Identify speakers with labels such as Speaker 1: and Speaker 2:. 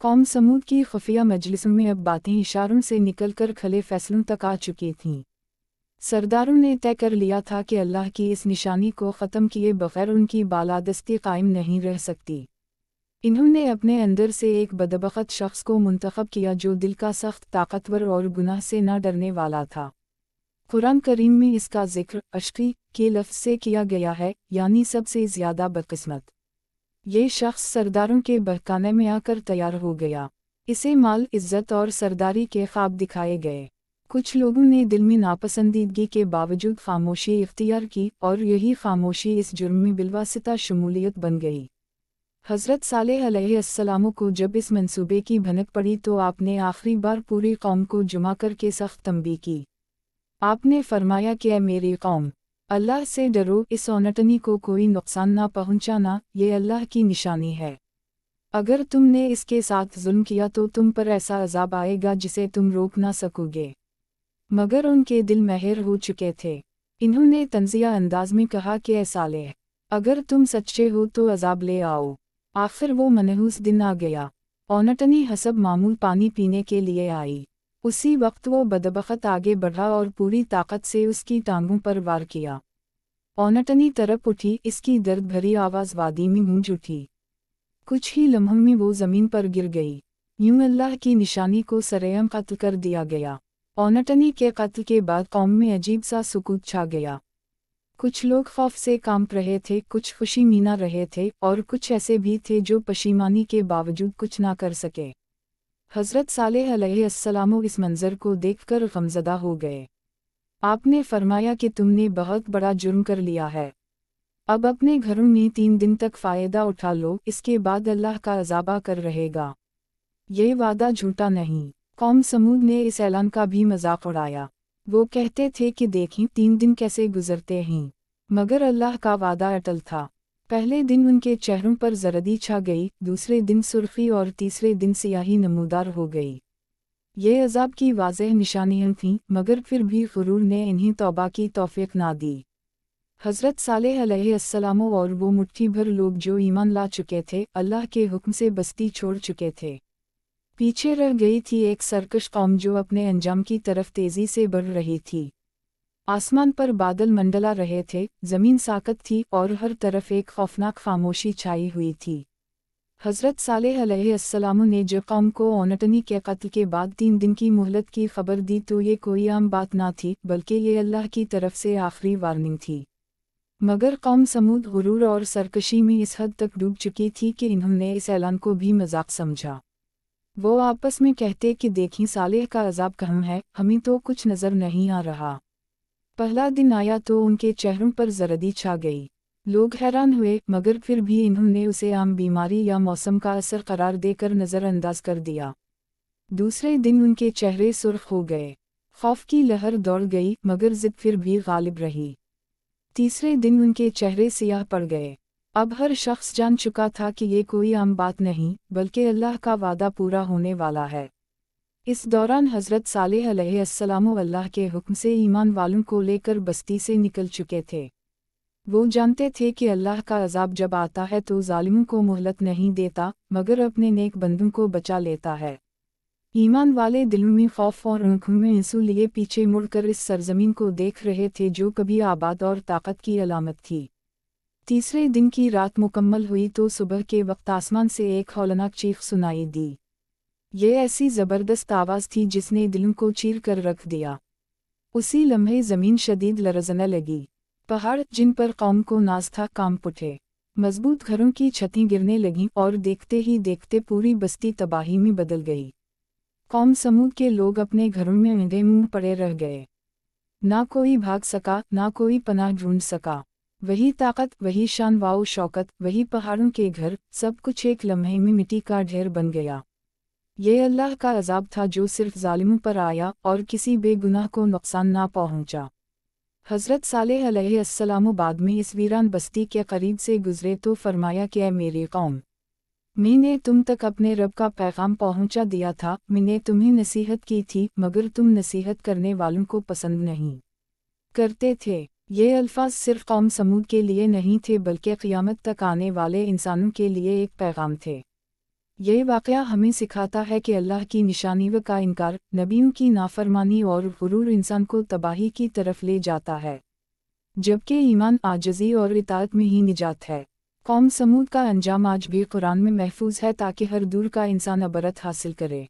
Speaker 1: कौम समूद की खुफिया मजलिसों में अब बातें इशारों से निकलकर खले फैसलों तक आ चुकी थीं। सरदारों ने तय कर लिया था कि अल्लाह की इस निशानी को ख़त्म किए बग़ैर उनकी बालादस्ती कायम नहीं रह सकती। इन्होंने अपने अंदर से एक बदबख्त शख्स को मुंतखब किया जो दिल का सख्त, ताकतवर और गुनाह से न डरने वाला था। कुरान करीम में इसका जिक्र अश्की के लफ्ज़ से किया गया है, यानी सबसे ज़्यादा बदकिस्मत। ये शख्स सरदारों के बहकाने में आकर तैयार हो गया। इसे माल, इज्जत और सरदारी के ख्वाब दिखाए गए। कुछ लोगों ने दिल में नापसंदीदगी के बावजूद खामोशी इख्तियार की और यही खामोशी इस जुर्म में बिलवासिता शमूलियत बन गई। हज़रत सालेह अलैहिस्सलाम को जब इस मंसूबे की भनक पड़ी तो आपने आखिरी बार पूरी कौम को जमा करके सख्त तंबीह की। आपने फरमाया कि ऐ मेरी कौम, अल्लाह से डरो, इस औनटनी को कोई नुकसान ना पहुंचाना, ये अल्लाह की निशानी है। अगर तुमने इसके साथ जुल्म किया तो तुम पर ऐसा अजाब आएगा जिसे तुम रोक ना सकोगे। मगर उनके दिल महर हो चुके थे। इन्होंने तंज़िया अंदाज में कहा कि ऐ सालेह, अगर तुम सच्चे हो तो अजाब ले आओ। आखिर वो मनहूस दिन आ गया। औनटनी हसब मामूल पानी पीने के लिए आई। उसी वक्त वो बदबख्त आगे बढ़ा और पूरी ताकत से उसकी टांगों पर वार किया। औनटनी तरफ उठी, इसकी दर्द भरी आवाज़ वादी में गूंज उठी। कुछ ही लम्हों में वो ज़मीन पर गिर गई। यूं अल्लाह की निशानी को सरेआम कत्ल कर दिया गया। औनटनी के कत्ल के बाद कौम में अजीब सा सुकूत छा गया। कुछ लोग खौफ से कांप रहे थे, कुछ खुशी मीना रहे थे और कुछ ऐसे भी थे जो पशीमानी के बावजूद कुछ ना कर सके। हज़रत सालेह अलैहिस्सलाम इस मंज़र को देखकर गमज़दा हो गए। आपने फरमाया कि तुमने बहुत बड़ा जुर्म कर लिया है। अब अपने घरों में 3 दिन तक फ़ायदा उठा लो, इसके बाद अल्लाह का अज़ाब कर रहेगा। ये वादा झूठा नहीं। कौम समूद ने इस ऐलान का भी मजाक उड़ाया। वो कहते थे कि देखें 3 दिन कैसे गुजरते हैं, मगर अल्लाह का वादा अटल था। पहले दिन उनके चेहरों पर जरदी छा गई, दूसरे दिन सुर्खी और तीसरे दिन सियाही नमूदार हो गई। ये अजाब की वाज़ेह निशानियाँ थीं, मगर फिर भी गुरूर ने इन्हें तौबा की तौफीक ना दी। हज़रत सालेह अलैहिस्सलाम और वो मुट्ठी भर लोग जो ईमान ला चुके थे, अल्लाह के हुक्म से बस्ती छोड़ चुके थे। पीछे रह गई थी एक सरकश कौम जो अपने अंजाम की तरफ तेज़ी से बढ़ रही थी। आसमान पर बादल मंडला रहे थे, ज़मीन साकत थी और हर तरफ एक खौफनाक खामोशी छाई हुई थी। हज़रत सालेह अलैहिस्सलाम ने जो कौम को औनटनी के कत्ल के बाद 3 दिन की मोहलत की खबर दी तो ये कोई आम बात ना थी, बल्कि ये अल्लाह की तरफ से आखिरी वार्निंग थी। मगर कौम समूद गुरूर और सरकशी में इस हद तक डूब चुकी थी कि इन्होंने इस ऐलान को भी मजाक समझा। वो आपस में कहते कि देखिए सालेह का अजाब कहाँ है, हमें तो कुछ नज़र नहीं आ रहा। पहला दिन आया तो उनके चेहरों पर जरदी छा गई। लोग हैरान हुए, मगर फिर भी इन्होंने उसे आम बीमारी या मौसम का असर करार देकर नज़रअंदाज कर दिया। दूसरे दिन उनके चेहरे सुर्ख हो गए। खौफ की लहर दौड़ गई, मगर जिद फिर भी गालिब रही। तीसरे दिन उनके चेहरे सियाह पड़ गए। अब हर शख्स जान चुका था कि ये कोई आम बात नहीं, बल्कि अल्लाह का वादा पूरा होने वाला है। इस दौरान हज़रत सालेह अलैहिस्सलाम अल्लाह के हुक्म से ईमान वालों को लेकर बस्ती से निकल चुके थे। वो जानते थे कि अल्लाह का अजाब जब आता है तो जालिमों को मोहलत नहीं देता, मगर अपने नेक बंदों को बचा लेता है। ईमान वाले दिलों में खौफ और आंखों में आंसू लिए पीछे मुड़कर इस सरजमीन को देख रहे थे जो कभी आबाद और ताकत की अलामत थी। तीसरे दिन की रात मुकम्मल हुई तो सुबह के वक्त आसमान से एक हौलनाक चीख सुनाई दी। ये ऐसी ज़बरदस्त आवाज़ थी जिसने दिलों को चीर कर रख दिया। उसी लम्हे ज़मीन शदीद लरज़ने लगी। पहाड़ जिन पर कौम को नाज था कांप उठे। मजबूत घरों की छतें गिरने लगीं और देखते ही देखते पूरी बस्ती तबाही में बदल गई। कौम समूद के लोग अपने घरों में अंधे मुंह पड़े रह गए। ना कोई भाग सका, ना कोई पनाह ढूंढ सका। वही ताकत, वही शान वाओ शौकत, वही पहाड़ों के घर, सब कुछ एक लम्हे में मिट्टी का ढेर बन गया। ये अल्लाह का अजाब था जो सिर्फ जालिमों पर आया और किसी बेगुनाह को नुकसान ना पहुंचा। हज़रत सालेह अलैहिस्सलाम बाद में इस वीरान बस्ती के करीब से गुजरे तो फरमाया कि ऐ मेरी कौम, मैंने तुम तक अपने रब का पैगाम पहुंचा दिया था, मैंने तुम्हें नसीहत की थी, मगर तुम नसीहत करने वालों को पसंद नहीं करते थे। ये अल्फाज सिर्फ कौम समूद के लिए नहीं थे बल्कि क़यामत तक आने वाले इंसानों के लिए एक पैगाम थे। یہ واقعہ ہمیں سکھاتا ہے کہ اللہ کی نشانیوں کا انکار، نبیوں کی نافرمانی اور غرور انسان کو تباہی کی طرف لے جاتا ہے، جبکہ ایمان عاجزی اور اطاعت میں ہی نجات ہے۔ قوم سمود کا انجام آج بھی قرآن میں محفوظ ہے تاکہ ہر دور کا انسان عبرت حاصل کرے۔